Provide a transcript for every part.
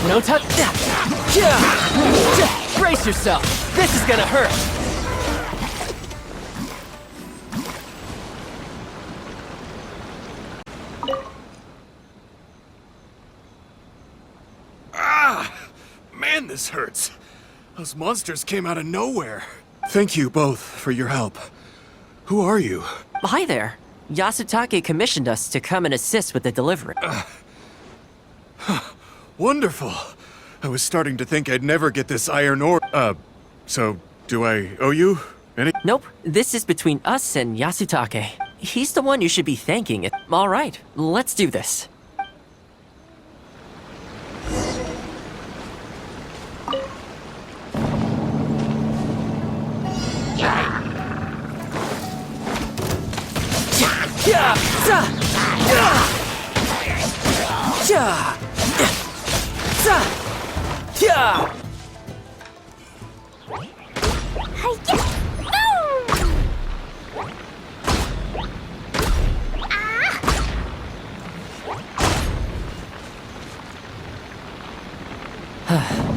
No touch. Brace yourself. This is gonna hurt. Man, this hurts. Those monsters came out of nowhere. Thank you both for your help. Who are you? Hi there. Yasutake commissioned us to come and assist with the delivery. Wonderful. I was starting to think I'd never get this iron ore. So do I owe you any? Nope. This is between us and Yasutake. He's the one you should be thanking. All right, let's do this.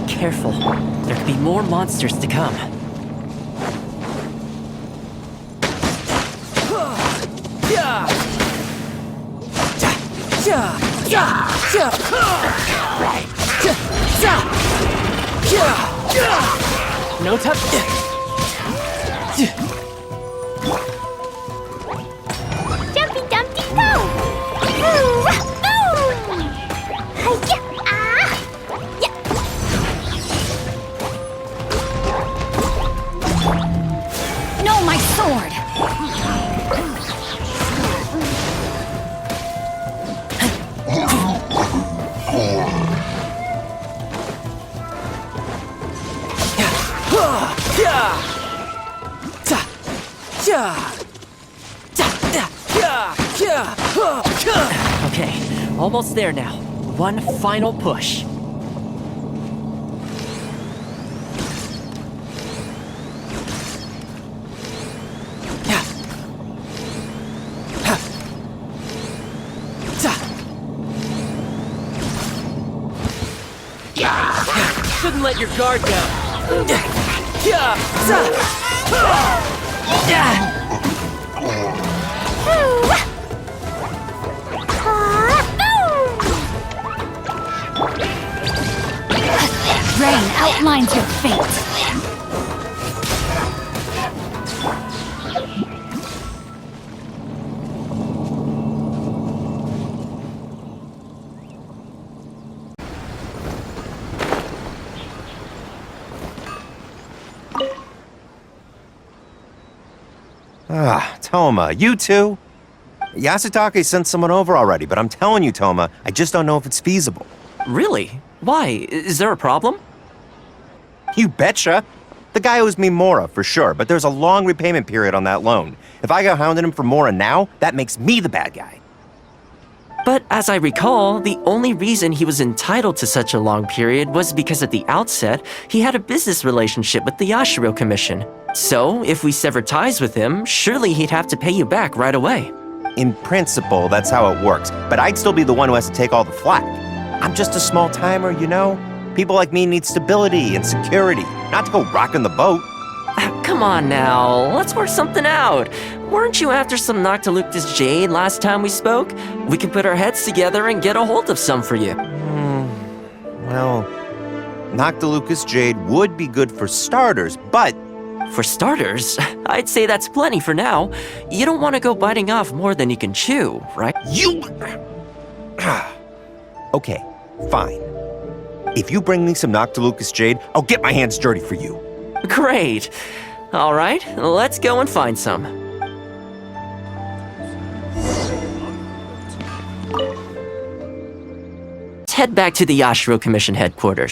Careful. There could be more monsters to come. No touch. Jumpy Dumpty go! Boom! Hi-ya! Yeah! No, my sword! Okay, almost there now. One final push. Shouldn't let your guard down. Rain outlines your fate. Toma, you two? Yasutake sent someone over already, but I'm telling you, Toma, I just don't know if it's feasible. Really? Why? Is there a problem? You betcha. The guy owes me Mora, for sure, but there's a long repayment period on that loan. If I go hounding him for Mora now, that makes me the bad guy. But as I recall, the only reason he was entitled to such a long period was because at the outset, he had a business relationship with the Yashiro Commission. So, if we sever ties with him, surely he'd have to pay you back right away. In principle, that's how it works, but I'd still be the one who has to take all the flack. I'm just a small-timer, you know? People like me need stability and security, not to go rocking the boat. Come on now, let's work something out. Weren't you after some Noctilucous Jade last time we spoke? We can put our heads together and get a hold of some for you. Well, Noctilucous Jade would be good for starters, but... For starters, I'd say that's plenty for now. You don't want to go biting off more than you can chew, right? You... Okay, fine. If you bring me some Noctilucous Jade, I'll get my hands dirty for you. Great. All right, let's go and find some. Let's head back to the Yashiro Commission headquarters.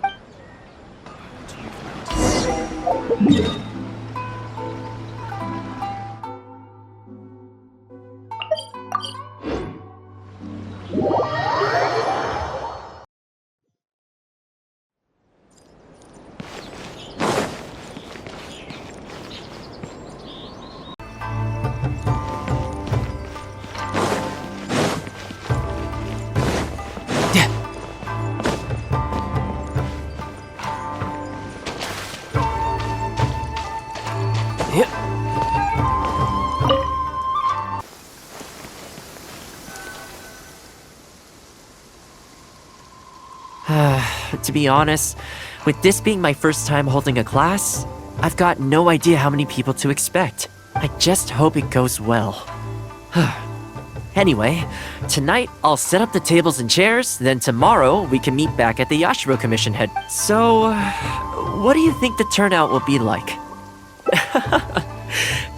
To be honest, with this being my first time holding a class, I've got no idea how many people to expect. I just hope it goes well. Anyway, tonight I'll set up the tables and chairs, then tomorrow we can meet back at the Yashiro Commission head. So, what do you think the turnout will be like?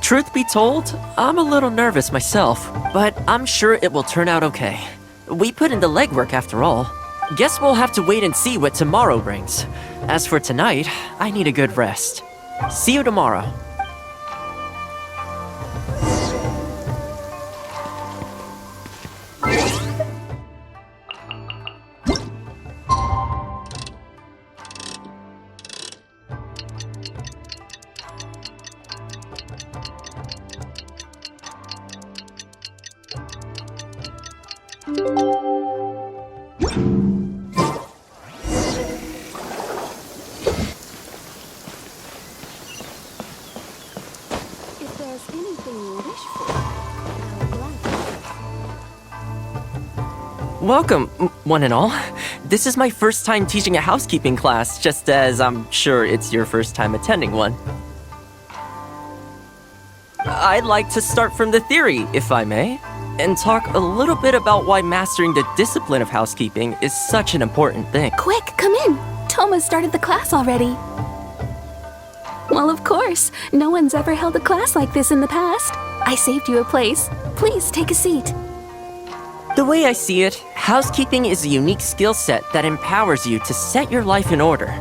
Truth be told, I'm a little nervous myself, but I'm sure it will turn out okay. We put in the legwork after all. Guess we'll have to wait and see what tomorrow brings. As for tonight, I need a good rest. See you tomorrow. If there's anything you wish for, I'll gladly. Welcome, one and all. This is my first time teaching a housekeeping class, just as I'm sure it's your first time attending one. I'd like to start from the theory, if I may, and talk a little bit about why mastering the discipline of housekeeping is such an important thing. Quick, come in. Thomas started the class already. Well, of course. No one's ever held a class like this in the past. I saved you a place. Please take a seat. The way I see it, housekeeping is a unique skill set that empowers you to set your life in order.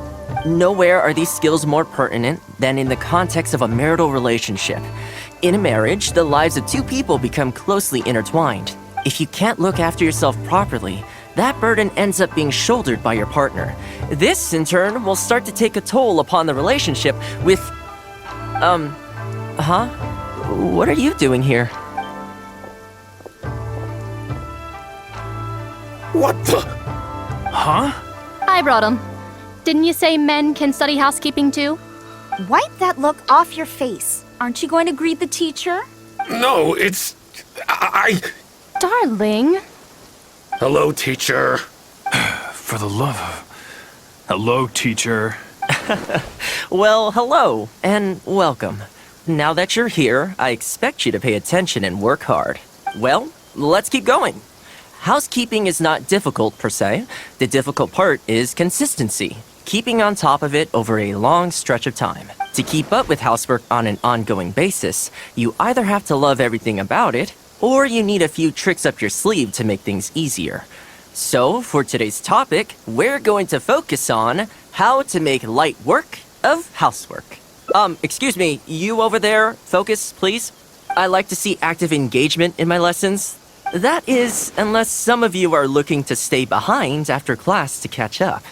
Nowhere are these skills more pertinent than in the context of a marital relationship. In a marriage, the lives of two people become closely intertwined. If you can't look after yourself properly, that burden ends up being shouldered by your partner. This, in turn, will start to take a toll upon the relationship with... What are you doing here? What the? Huh? I brought him. Didn't you say men can study housekeeping too? Wipe that look off your face. Aren't you going to greet the teacher? No, it's... Darling. Hello, teacher. For the love of... Hello, teacher. Well, hello, and welcome. Now that you're here, I expect you to pay attention and work hard. Well, let's keep going. Housekeeping is not difficult per se. The difficult part is consistency, keeping on top of it over a long stretch of time. To keep up with housework on an ongoing basis, you either have to love everything about it, or you need a few tricks up your sleeve to make things easier. So, for today's topic, we're going to focus on how to make light work of housework. Excuse me, you over there, focus, please. I like to see active engagement in my lessons. That is, unless some of you are looking to stay behind after class to catch up.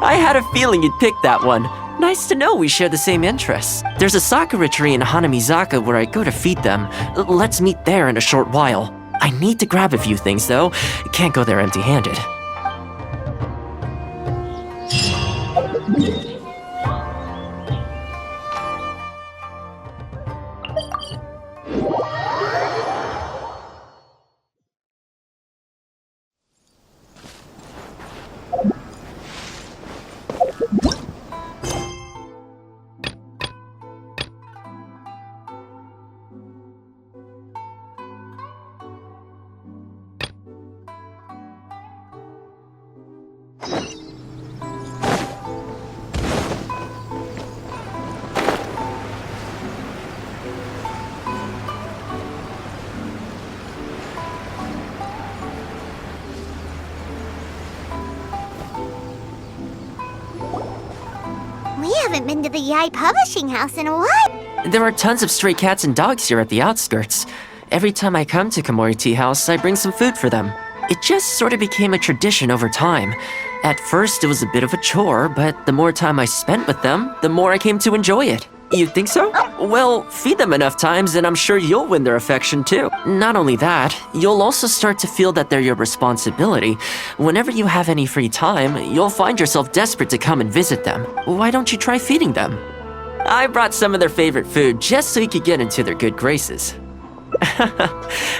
I had a feeling you'd pick that one. Nice to know we share the same interests. There's a sakura tree in Hanamizaka where I go to feed them. Let's meet there in a short while. I need to grab a few things, though. Can't go there empty-handed. We haven't been to the Yai Publishing House in a while. There are tons of stray cats and dogs here at the outskirts. Every time I come to Komori Tea House, I bring some food for them. It just sort of became a tradition over time. At first, it was a bit of a chore, but the more time I spent with them, the more I came to enjoy it. You think so? Well, feed them enough times and I'm sure you'll win their affection too. Not only that, you'll also start to feel that they're your responsibility. Whenever you have any free time, you'll find yourself desperate to come and visit them. Why don't you try feeding them? I brought some of their favorite food just so you could get into their good graces.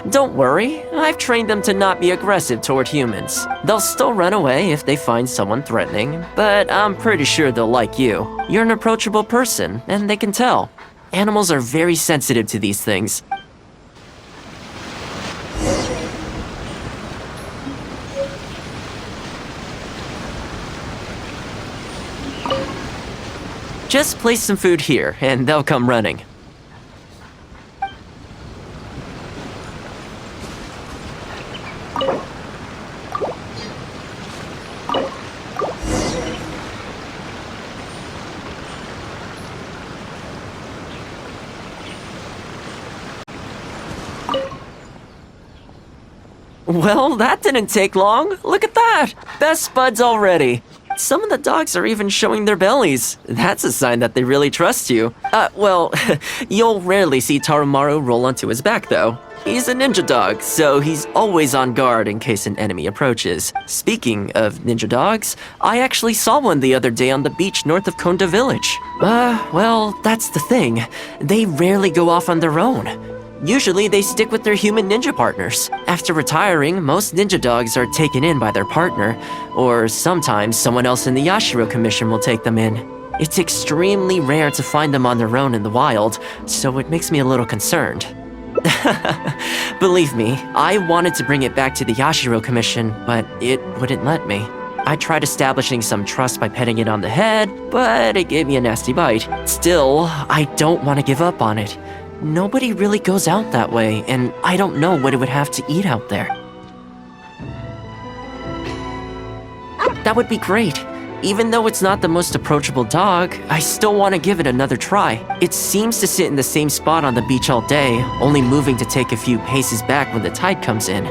Don't worry, I've trained them to not be aggressive toward humans. They'll still run away if they find someone threatening, but I'm pretty sure they'll like you. You're an approachable person, and they can tell. Animals are very sensitive to these things. Just place some food here, and they'll come running. Well, that didn't take long. Look at that! Best buds already. Some of the dogs are even showing their bellies. That's a sign that they really trust you. Well, you'll rarely see Tarumaru roll onto his back, though. He's a ninja dog, so he's always on guard in case an enemy approaches. Speaking of ninja dogs, I actually saw one the other day on the beach north of Konda Village. Well, that's the thing. They rarely go off on their own. Usually, they stick with their human ninja partners. After retiring, most ninja dogs are taken in by their partner, or sometimes someone else in the Yashiro Commission will take them in. It's extremely rare to find them on their own in the wild, so it makes me a little concerned. Believe me, I wanted to bring it back to the Yashiro Commission, but it wouldn't let me. I tried establishing some trust by petting it on the head, but it gave me a nasty bite. Still, I don't want to give up on it. Nobody really goes out that way, and I don't know what it would have to eat out there. That would be great. Even though it's not the most approachable dog, I still want to give it another try. It seems to sit in the same spot on the beach all day, only moving to take a few paces back when the tide comes in.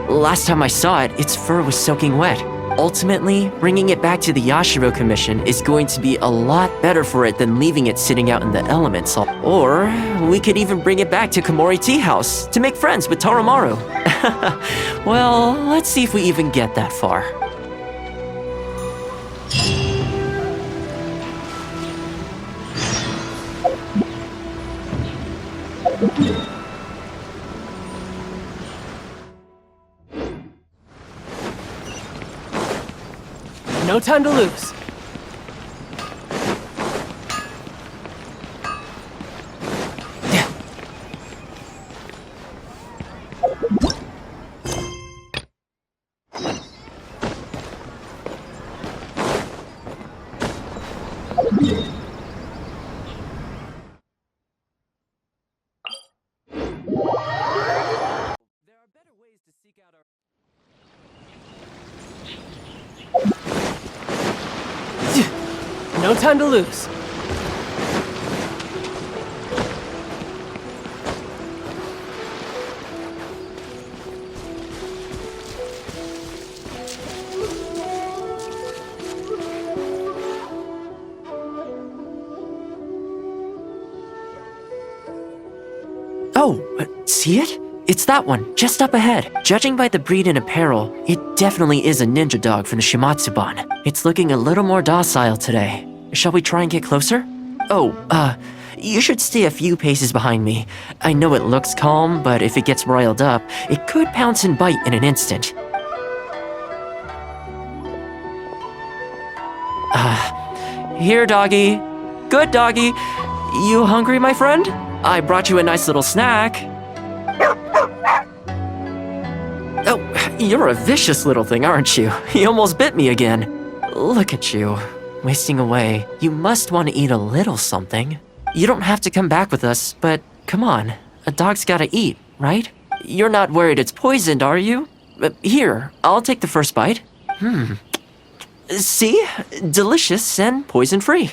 Last time I saw it, its fur was soaking wet. Ultimately, bringing it back to the Yashiro Commission is going to be a lot better for it than leaving it sitting out in the elements. Or we could even bring it back to Komori Tea House to make friends with Tarumaru. Well, let's see if we even get that far. No time to lose. No time to lose. Oh, see it? It's that one, just up ahead. Judging by the breed and apparel, it definitely is a ninja dog from the Shimatsuban. It's looking a little more docile today. Shall we try and get closer? Oh, you should stay a few paces behind me. I know it looks calm, but if it gets riled up, it could pounce and bite in an instant. Here, doggy. Good doggy. You hungry, my friend? I brought you a nice little snack. Oh, you're a vicious little thing, aren't you? You almost bit me again. Look at you, wasting away. You must want to eat a little something. You don't have to come back with us, but come on. A dog's gotta eat, right? You're not worried it's poisoned, are you? Here, I'll take the first bite. See? Delicious and poison-free.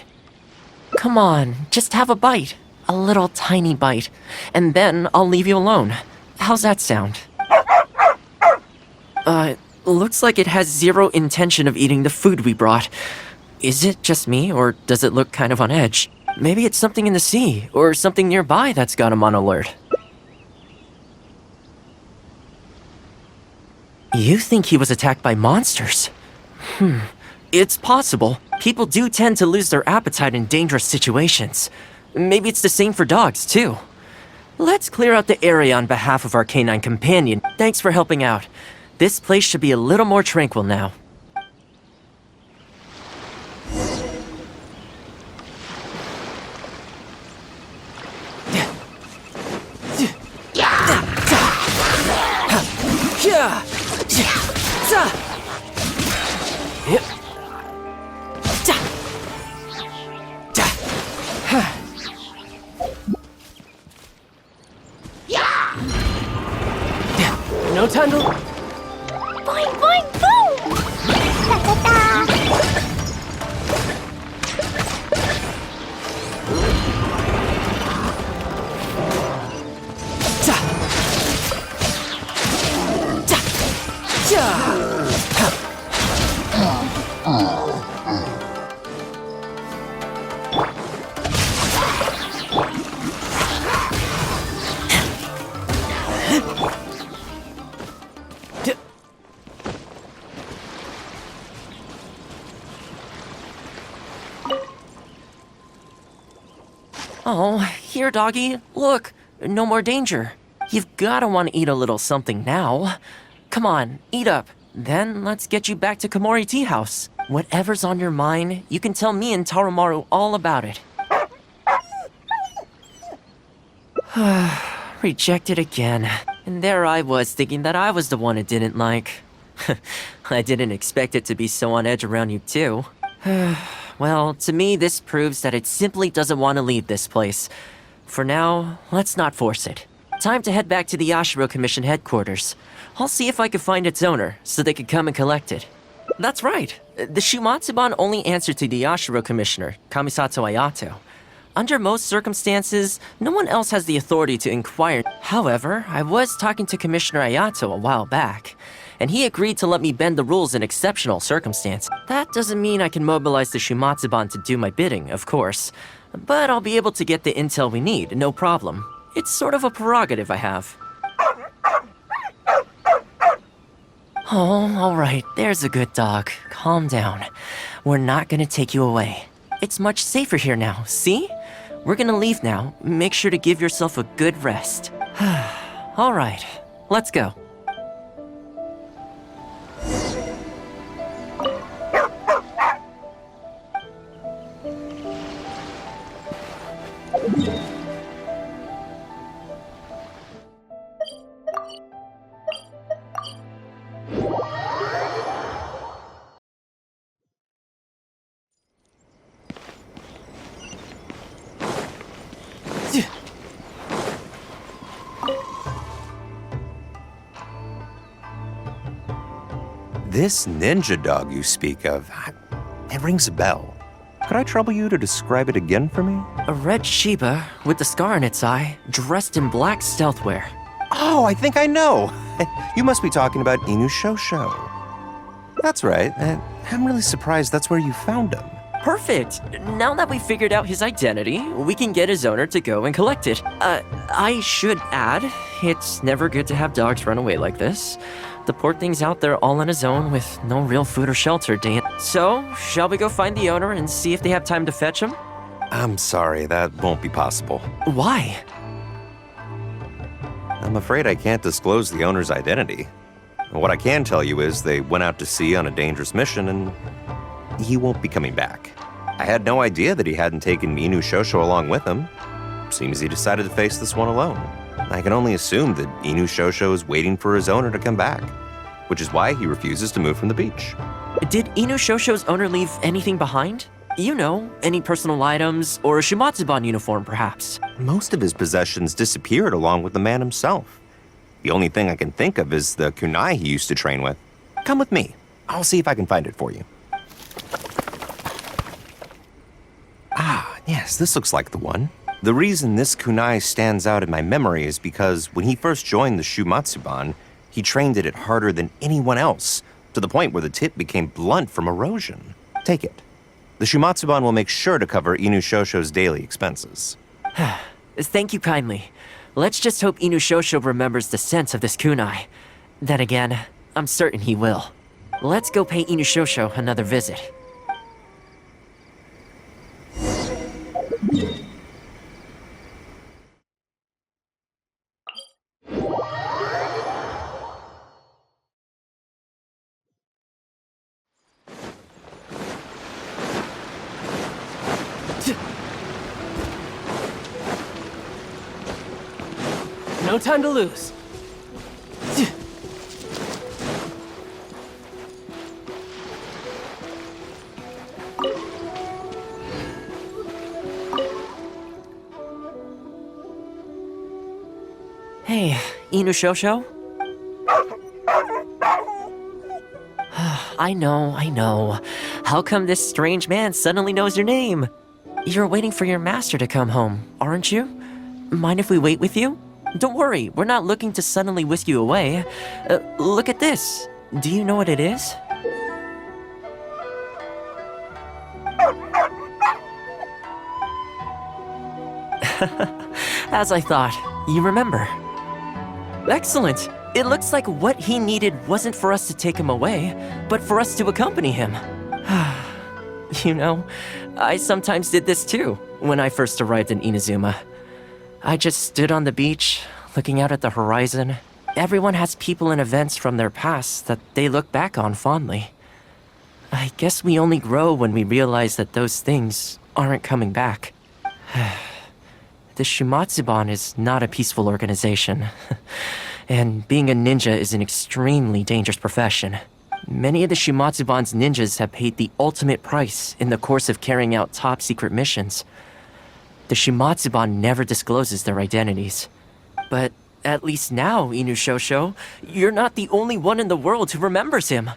Come on, just have a bite. A little tiny bite. And then I'll leave you alone. How's that sound? Looks like it has zero intention of eating the food we brought. Is it just me, or does it look kind of on edge? Maybe it's something in the sea, or something nearby that's got him on alert. You think he was attacked by monsters? It's possible. People do tend to lose their appetite in dangerous situations. Maybe it's the same for dogs, too. Let's clear out the area on behalf of our canine companion. Thanks for helping out. This place should be a little more tranquil now. No time to... Boing, boing, boom! Ta-ta-ta! Oh, here, doggy. Look, no more danger. You've gotta want to eat a little something now. Come on, eat up. Then let's get you back to Komori Tea House. Whatever's on your mind, you can tell me and Tarumaru all about it. Rejected again. And there I was thinking that I was the one it didn't like. I didn't expect it to be so on edge around you too. Well, to me, this proves that it simply doesn't want to leave this place. For now, let's not force it. Time to head back to the Yashiro Commission headquarters. I'll see if I can find its owner, so they can come and collect it. That's right. The Shumatsuban only answer to the Yashiro Commissioner, Kamisato Ayato. Under most circumstances, no one else has the authority to inquire. However, I was talking to Commissioner Ayato a while back, and he agreed to let me bend the rules in exceptional circumstances. That doesn't mean I can mobilize the Shumatsuban to do my bidding, of course, but I'll be able to get the intel we need, no problem. It's sort of a prerogative I have. Oh, alright, there's a good dog. Calm down. We're not gonna take you away. It's much safer here now, see? We're gonna leave now. Make sure to give yourself a good rest. Alright, let's go. This ninja dog you speak of, it rings a bell. Could I trouble you to describe it again for me? A red Shiba with the scar in its eye, dressed in black stealth wear. Oh, I think I know. You must be talking about Inu Shosho. That's right. I'm really surprised that's where you found him. Perfect! Now that we've figured out his identity, we can get his owner to go and collect it. I should add, it's never good to have dogs run away like this. The poor thing's out there all on his own with no real food or shelter day in. So, shall we go find the owner and see if they have time to fetch him? I'm sorry, that won't be possible. Why? I'm afraid I can't disclose the owner's identity. What I can tell you is they went out to sea on a dangerous mission and he won't be coming back. I had no idea that he hadn't taken Inu Shosho along with him. Seems he decided to face this one alone. I can only assume that Inu Shosho is waiting for his owner to come back, which is why he refuses to move from the beach. Did Inu Shosho's owner leave anything behind? You know, any personal items, or a Shumatsuban uniform, perhaps? Most of his possessions disappeared along with the man himself. The only thing I can think of is the kunai he used to train with. Come with me. I'll see if I can find it for you. Ah, yes, this looks like the one. The reason this kunai stands out in my memory is because when he first joined the Shumatsuban, he trained it harder than anyone else, to the point where the tip became blunt from erosion. Take it. The Shumatsuban will make sure to cover Inu Shosho's daily expenses. Thank you kindly. Let's just hope Inu Shosho remembers the sense of this kunai. Then again, I'm certain he will. Let's go pay Inu Shosho another visit. No time to lose. Hey, Inu Shosho? I know. How come this strange man suddenly knows your name? You're waiting for your master to come home, aren't you? Mind if we wait with you? Don't worry, we're not looking to suddenly whisk you away. Look at this. Do you know what it is? As I thought, you remember. Excellent. It looks like what he needed wasn't for us to take him away, but for us to accompany him. You know, I sometimes did this too, when I first arrived in Inazuma. I just stood on the beach, looking out at the horizon. Everyone has people and events from their past that they look back on fondly. I guess we only grow when we realize that those things aren't coming back. The Shumatsuban is not a peaceful organization. And being a ninja is an extremely dangerous profession. Many of the Shumatsuban's ninjas have paid the ultimate price in the course of carrying out top-secret missions. The Shumatsuban never discloses their identities. But at least now, Inu Shosho, you're not the only one in the world who remembers him.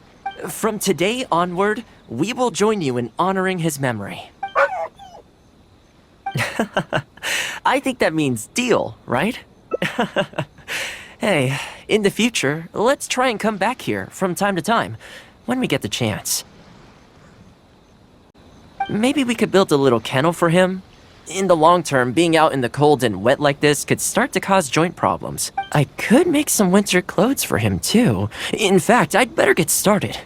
From today onward, we will join you in honoring his memory. I think that means deal, right? Hey, in the future, let's try and come back here from time to time, when we get the chance. Maybe we could build a little kennel for him. In the long term, being out in the cold and wet like this could start to cause joint problems. I could make some winter clothes for him too. In fact, I'd better get started.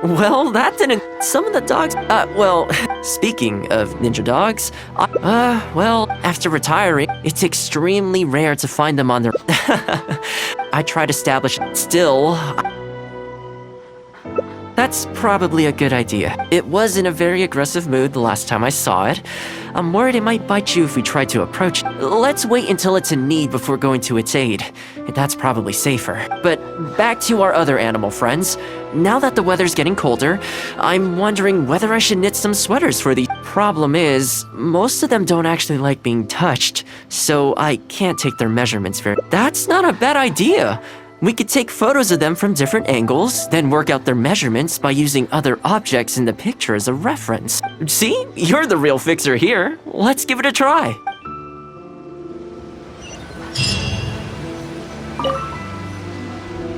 Well, that didn't... Some of the dogs... well, speaking of ninja dogs... well, after retiring, it's extremely rare to find them on their... I tried to establish... Still... That's probably a good idea. It was in a very aggressive mood the last time I saw it. I'm worried it might bite you if we try to approach it. Let's wait until it's in need before going to its aid. That's probably safer. But back to our other animal friends. Now that the weather's getting colder, I'm wondering whether I should knit some sweaters for the... Problem is, most of them don't actually like being touched, so I can't take their measurements very... That's not a bad idea! We could take photos of them from different angles, then work out their measurements by using other objects in the picture as a reference. See? You're the real fixer here. Let's give it a try.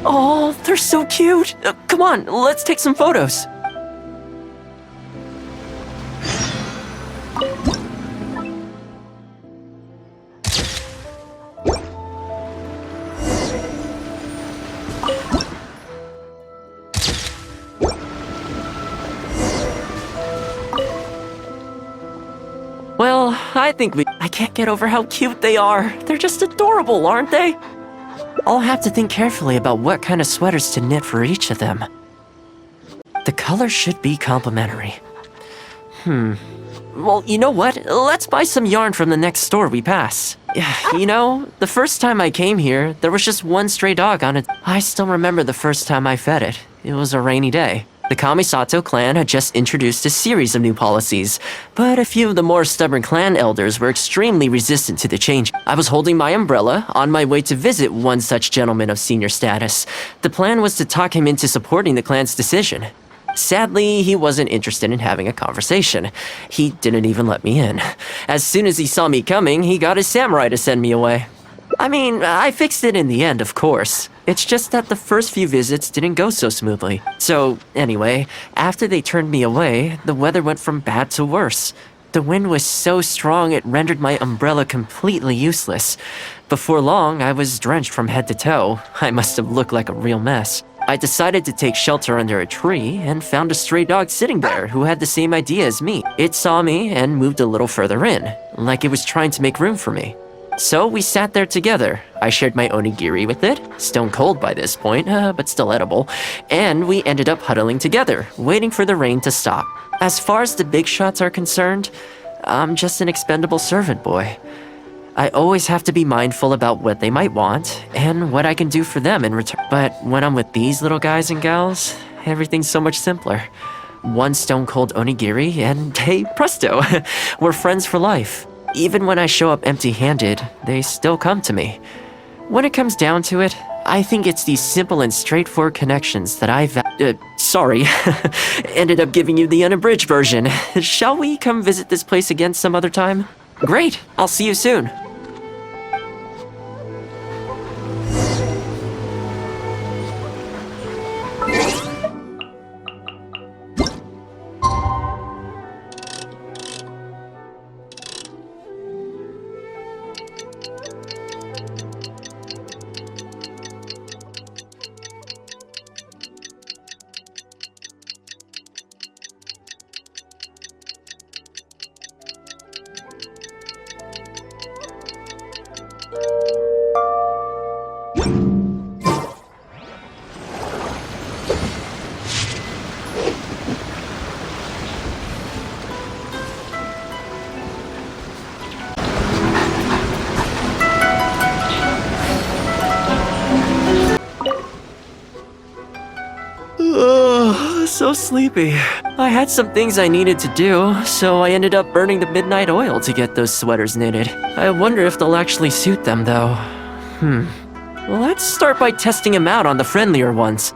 Oh, they're so cute. Come on, let's take some photos. Well, I can't get over how cute they are. They're just adorable, aren't they? I'll have to think carefully about what kind of sweaters to knit for each of them. The color should be complementary. Well, you know what? Let's buy some yarn from the next store we pass. You know, the first time I came here, there was just one stray dog on it. I still remember the first time I fed it. It was a rainy day. The Kamisato clan had just introduced a series of new policies, but a few of the more stubborn clan elders were extremely resistant to the change. I was holding my umbrella on my way to visit one such gentleman of senior status. The plan was to talk him into supporting the clan's decision. Sadly, he wasn't interested in having a conversation. He didn't even let me in. As soon as he saw me coming, he got his samurai to send me away. I mean, I fixed it in the end, of course. It's just that the first few visits didn't go so smoothly. So, anyway, after they turned me away, the weather went from bad to worse. The wind was so strong it rendered my umbrella completely useless. Before long, I was drenched from head to toe. I must have looked like a real mess. I decided to take shelter under a tree and found a stray dog sitting there who had the same idea as me. It saw me and moved a little further in, like it was trying to make room for me. So we sat there together. I shared my onigiri with it, stone cold by this point, but still edible, and we ended up huddling together, waiting for the rain to stop. As far as the big shots are concerned, I'm just an expendable servant boy. I always have to be mindful about what they might want and what I can do for them in return. But when I'm with these little guys and gals, everything's so much simpler. One stone cold onigiri and hey, presto, we're friends for life. Even when I show up empty-handed, they still come to me. When it comes down to it, I think it's these simple and straightforward connections that ended up giving you the unabridged version. Shall we come visit this place again some other time? Great, I'll see you soon. So sleepy. I had some things I needed to do, so I ended up burning the midnight oil to get those sweaters knitted. I wonder if they'll actually suit them, though. Let's start by testing them out on the friendlier ones.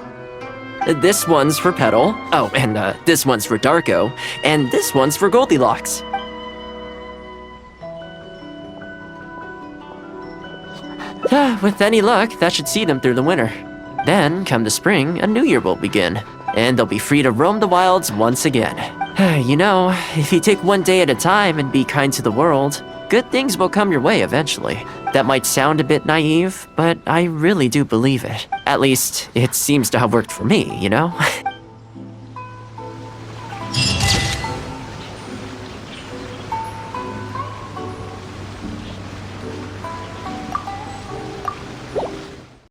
This one's for Petal. Oh, and this one's for Darko. And this one's for Goldilocks. With any luck, that should see them through the winter. Then, come the spring, a new year will begin. And they'll be free to roam the wilds once again. You know, if you take one day at a time and be kind to the world, good things will come your way eventually. That might sound a bit naive, but I really do believe it. At least, it seems to have worked for me, you know?